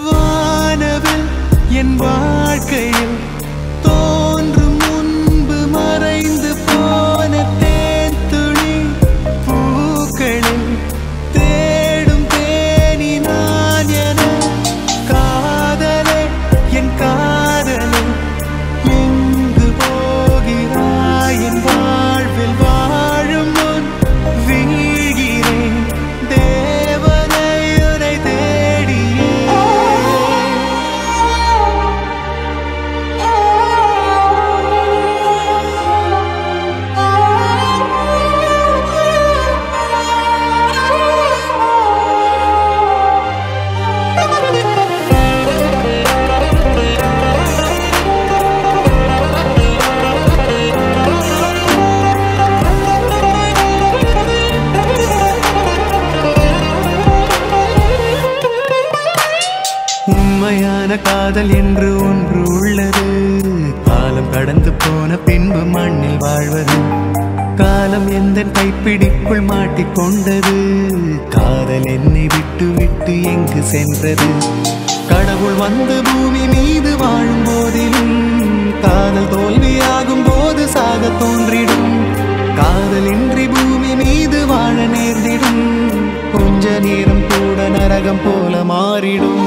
வானவில் என் வாழ்க்கையில் தோன்றும் முன்பு மறைந்து போன தேன் துளி பூக்களில் தேடும் தேனி நான் என காதலே என் காதலே எங்கு போகிறாய் என் வாழ்வில் வாழும் முன் வீழ்கிறேன் தேவனை உனை தேடியே உண்மையான காதல் என்று ஒன்று உள்ளது காலம் கடந்து போன பின்பு மண்ணில் வாழ்வது காலம் எந்த கைப்பிடிக்குள் மாட்டிக்கொண்டது காதல் என்னை விட்டு விட்டு எங்கு சென்றது கடவுள் வந்து பூமி மீது வாழும் போதிலும் காதல் தோல்வியாகும் போது சாக தோன்றிடும் காதல் இன்றி பூமி மீது வாழ நேர்ந்திடும் கொஞ்ச நேரம் கூட நரகம் போல மாறிடும்